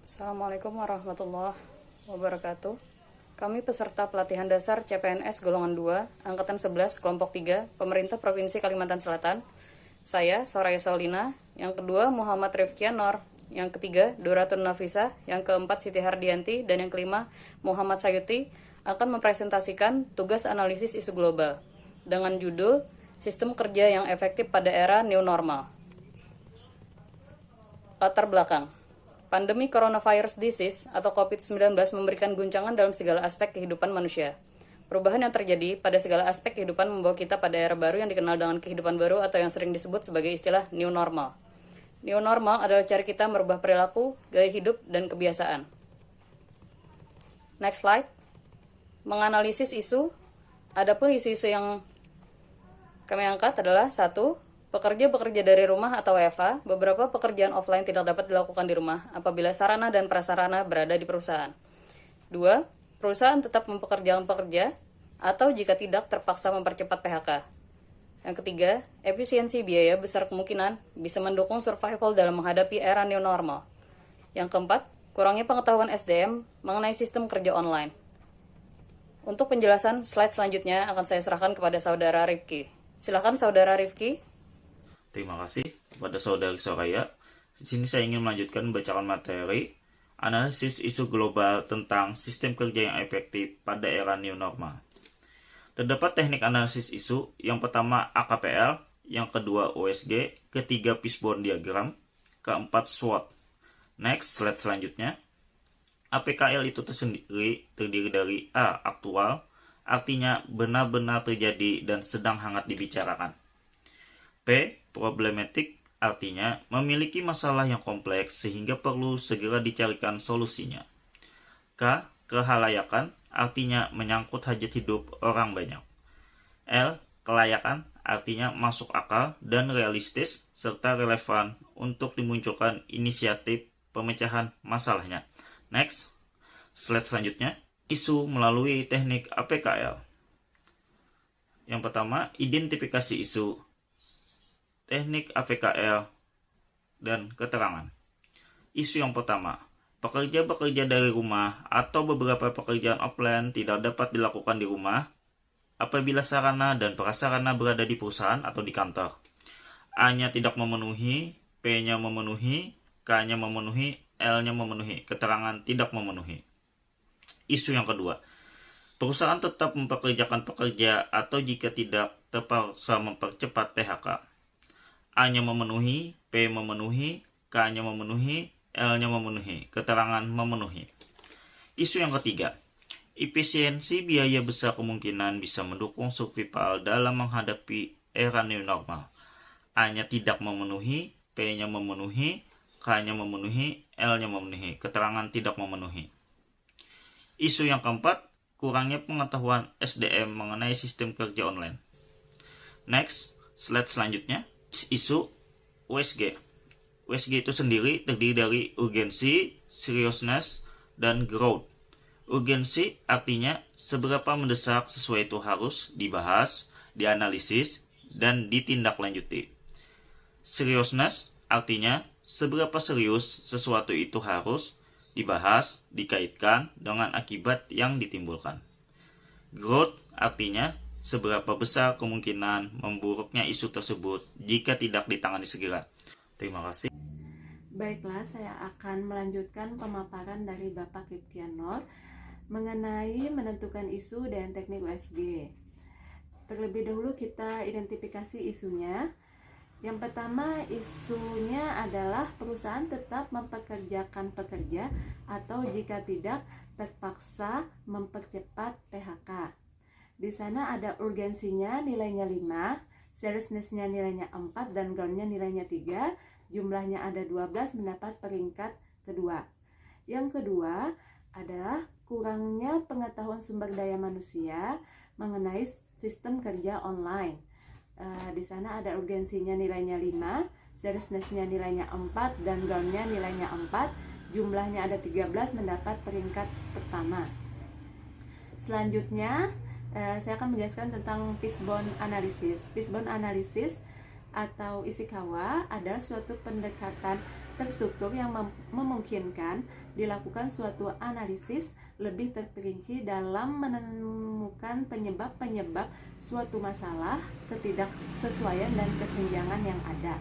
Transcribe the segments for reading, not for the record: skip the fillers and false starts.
Assalamualaikum warahmatullahi wabarakatuh. Kami peserta pelatihan dasar CPNS golongan 2, angkatan 11, kelompok 3, Pemerintah Provinsi Kalimantan Selatan. Saya, Soraya Saulina. Yang kedua, Muhammad Rifkian Nor. Yang ketiga, Doratun Nafisa. Yang keempat, Siti Hardianti. Dan yang kelima, Muhammad Sayuti akan mempresentasikan tugas analisis isu global dengan judul Sistem Kerja yang Efektif pada Era New Normal. Latar belakang. Pandemi coronavirus disease atau COVID-19 memberikan guncangan dalam segala aspek kehidupan manusia. Perubahan yang terjadi pada segala aspek kehidupan membawa kita pada era baru yang dikenal dengan kehidupan baru atau yang sering disebut sebagai istilah new normal. New normal adalah cara kita merubah perilaku, gaya hidup, dan kebiasaan. Next slide. Menganalisis isu. Adapun isu-isu yang kami angkat adalah 1. Pekerja bekerja dari rumah atau WFH, beberapa pekerjaan offline tidak dapat dilakukan di rumah apabila sarana dan prasarana berada di perusahaan. 2. Perusahaan tetap mempekerjakan pekerja atau jika tidak terpaksa mempercepat PHK. Yang ketiga, efisiensi biaya besar kemungkinan bisa mendukung survival dalam menghadapi era new normal. Yang keempat, kurangnya pengetahuan SDM mengenai sistem kerja online. Untuk penjelasan, slide selanjutnya akan saya serahkan kepada Saudara Rifki. Silakan Saudara Rifki. Terima kasih kepada Saudari Soraya. Di sini saya ingin melanjutkan bacaan materi analisis isu global tentang sistem kerja yang efektif pada era new normal. Terdapat teknik analisis isu, yang pertama AKPL, yang kedua OSG, ketiga fishbone diagram, keempat SWOT. Next, slide selanjutnya. APKL itu terdiri dari A. Aktual, artinya benar-benar terjadi dan sedang hangat dibicarakan. P. Problematik, artinya memiliki masalah yang kompleks sehingga perlu segera dicarikan solusinya. K. Kehalayakan, artinya menyangkut hajat hidup orang banyak. L. Kelayakan, artinya masuk akal dan realistis serta relevan untuk dimunculkan inisiatif pemecahan masalahnya. Next, slide selanjutnya. Isu melalui teknik APKL. Yang pertama, identifikasi isu. Teknik APKL dan keterangan. Isu yang pertama, pekerja bekerja dari rumah atau beberapa pekerjaan offline tidak dapat dilakukan di rumah apabila sarana dan prasarana berada di perusahaan atau di kantor. A-nya tidak memenuhi, P-nya memenuhi, K-nya memenuhi, L-nya memenuhi, keterangan tidak memenuhi. Isu yang kedua, perusahaan tetap mempekerjakan pekerja atau jika tidak terpaksa mempercepat PHK. A-nya memenuhi, P memenuhi, K-nya memenuhi, L-nya memenuhi, keterangan memenuhi. Isu yang ketiga, efisiensi biaya besar kemungkinan bisa mendukung survival dalam menghadapi era new normal. A-nya tidak memenuhi, P-nya memenuhi, K-nya memenuhi, L-nya memenuhi, keterangan tidak memenuhi. Isu yang keempat, kurangnya pengetahuan SDM mengenai sistem kerja online. Next, slide selanjutnya. Isu USG. USG itu sendiri terdiri dari urgensi, seriousness, dan growth. Urgensi artinya seberapa mendesak sesuai itu harus dibahas, dianalisis, dan ditindaklanjuti. Seriousness artinya seberapa serius sesuatu itu harus dibahas, dikaitkan dengan akibat yang ditimbulkan. Growth artinya seberapa besar kemungkinan memburuknya isu tersebut jika tidak ditangani segera. Terima kasih. Baiklah, saya akan melanjutkan pemaparan dari Bapak Rifkian Nor mengenai menentukan isu dan teknik USG. Terlebih dahulu kita identifikasi isunya. Yang pertama, isunya adalah perusahaan tetap mempekerjakan pekerja atau jika tidak terpaksa mempercepat PHK. Di sana ada urgensinya nilainya 5, seriousness-nya nilainya 4, dan ground-nya nilainya 3, jumlahnya ada 12, mendapat peringkat kedua. Yang kedua adalah kurangnya pengetahuan sumber daya manusia mengenai sistem kerja online. Di sana ada urgensinya nilainya 5, seriousness-nya nilainya 4, dan ground-nya nilainya 4, jumlahnya ada 13, mendapat peringkat pertama. Selanjutnya, saya akan menjelaskan tentang fishbone analysis. Fishbone analysis atau Ishikawa adalah suatu pendekatan terstruktur yang memungkinkan dilakukan suatu analisis lebih terperinci dalam menemukan penyebab-penyebab suatu masalah, ketidaksesuaian dan kesenjangan yang ada.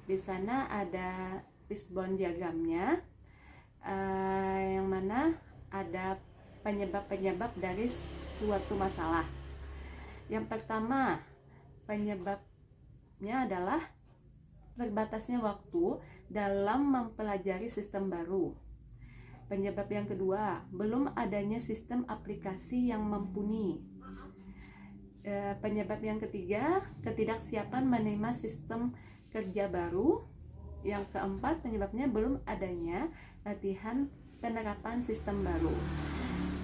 Di sana ada fishbone diagramnya, yang mana ada penyebab-penyebab dari suatu masalah. Yang pertama, penyebabnya adalah terbatasnya waktu dalam mempelajari sistem baru. Penyebab yang kedua, belum adanya sistem aplikasi yang mumpuni. Penyebab yang ketiga, ketidaksiapan menerima sistem kerja baru. Yang keempat, penyebabnya belum adanya latihan penerapan sistem baru,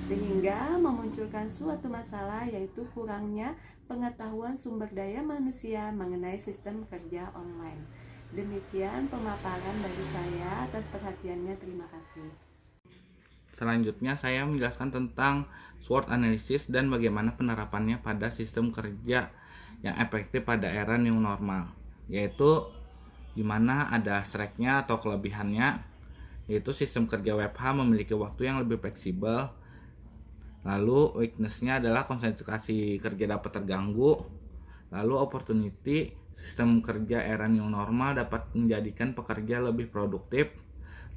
sehingga memunculkan suatu masalah, yaitu kurangnya pengetahuan sumber daya manusia mengenai sistem kerja online. Demikian pemaparan dari saya. Atas perhatiannya, terima kasih. Selanjutnya saya menjelaskan tentang SWOT analysis dan bagaimana penerapannya pada sistem kerja yang efektif pada era new normal, yaitu di mana ada strike-nya atau kelebihannya, yaitu sistem kerja WFH memiliki waktu yang lebih fleksibel. Lalu weakness-nya adalah konsentrasi kerja dapat terganggu. Lalu opportunity, sistem kerja era new normal dapat menjadikan pekerja lebih produktif.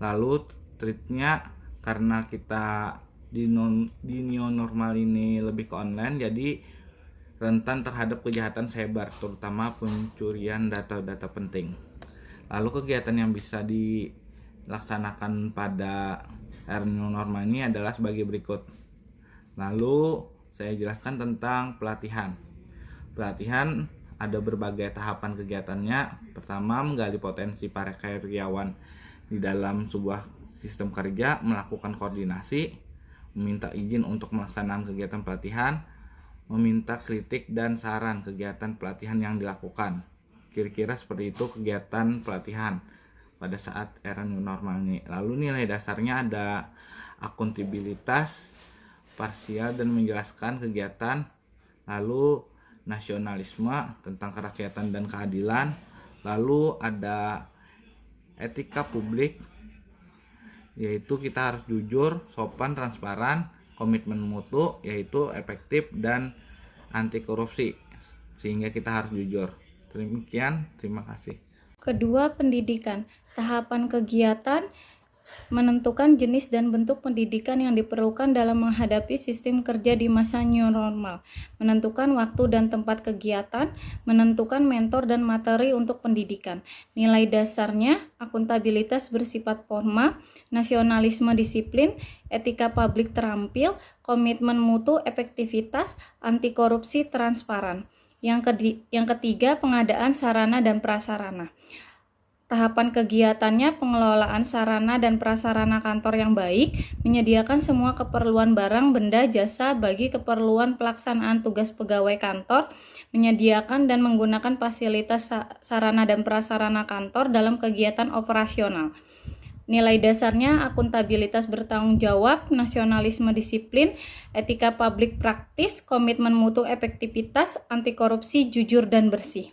Lalu threat-nya, karena kita di new normal ini lebih ke online, jadi rentan terhadap kejahatan cyber, terutama pencurian data-data penting. Lalu kegiatan yang bisa dilaksanakan pada era new normal ini adalah sebagai berikut. Lalu saya jelaskan tentang pelatihan. Pelatihan ada berbagai tahapan kegiatannya. Pertama, menggali potensi para karyawan di dalam sebuah sistem kerja, melakukan koordinasi, meminta izin untuk melaksanakan kegiatan pelatihan, meminta kritik dan saran kegiatan pelatihan yang dilakukan. Kira-kira seperti itu kegiatan pelatihan pada saat era new normal ini. Lalu nilai dasarnya ada akuntabilitas, parsial dan menjelaskan kegiatan. Lalu nasionalisme tentang kerakyatan dan keadilan. Lalu ada etika publik, yaitu kita harus jujur, sopan, transparan. Komitmen mutu, yaitu efektif dan anti korupsi, sehingga kita harus jujur. Demikian, terima kasih. Kedua, pendidikan. Tahapan kegiatan menentukan jenis dan bentuk pendidikan yang diperlukan dalam menghadapi sistem kerja di masa new normal, menentukan waktu dan tempat kegiatan, menentukan mentor dan materi untuk pendidikan. Nilai dasarnya akuntabilitas bersifat formal, nasionalisme disiplin, etika publik terampil, komitmen mutu efektivitas, anti korupsi transparan. Yang ketiga, pengadaan sarana dan prasarana. Tahapan kegiatannya pengelolaan sarana dan prasarana kantor yang baik, menyediakan semua keperluan barang, benda, jasa bagi keperluan pelaksanaan tugas pegawai kantor, menyediakan dan menggunakan fasilitas sarana dan prasarana kantor dalam kegiatan operasional. Nilai dasarnya akuntabilitas bertanggung jawab, nasionalisme disiplin, etika publik praktis, komitmen mutu efektivitas, anti korupsi jujur dan bersih.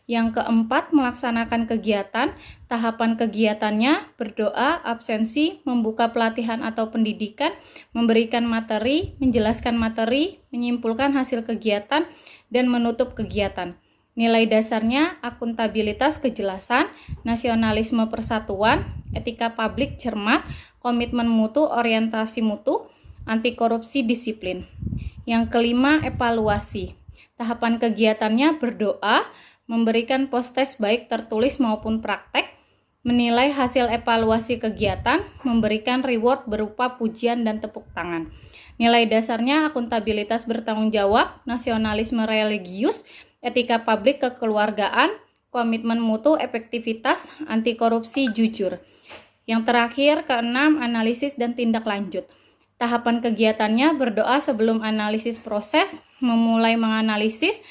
Yang keempat, melaksanakan kegiatan. Tahapan kegiatannya berdoa, absensi, membuka pelatihan atau pendidikan, memberikan materi, menjelaskan materi, menyimpulkan hasil kegiatan, dan menutup kegiatan. Nilai dasarnya akuntabilitas kejelasan, nasionalisme persatuan, etika publik cermat, komitmen mutu orientasi mutu, anti korupsi disiplin. Yang kelima, evaluasi. Tahapan kegiatannya berdoa, memberikan post-test baik tertulis maupun praktek, menilai hasil evaluasi kegiatan, memberikan reward berupa pujian dan tepuk tangan. Nilai dasarnya akuntabilitas bertanggung jawab, nasionalisme religius, etika publik kekeluargaan, komitmen mutu efektivitas, anti korupsi jujur. Yang terakhir, keenam, analisis dan tindak lanjut. Tahapan kegiatannya berdoa sebelum analisis proses, memulai menganalisis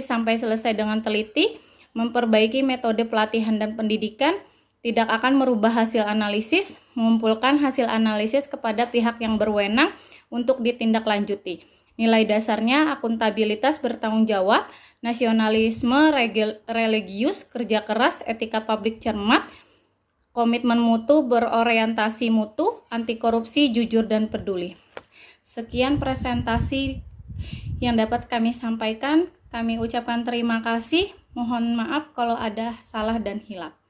sampai selesai dengan teliti, memperbaiki metode pelatihan dan pendidikan, tidak akan merubah hasil analisis, mengumpulkan hasil analisis kepada pihak yang berwenang untuk ditindaklanjuti. Nilai dasarnya akuntabilitas bertanggung jawab, nasionalisme religius, kerja keras, etika publik cermat, komitmen mutu, berorientasi mutu, anti korupsi, jujur dan peduli. Sekian presentasi yang dapat kami sampaikan. Kami ucapkan terima kasih. Mohon maaf kalau ada salah dan hilaf.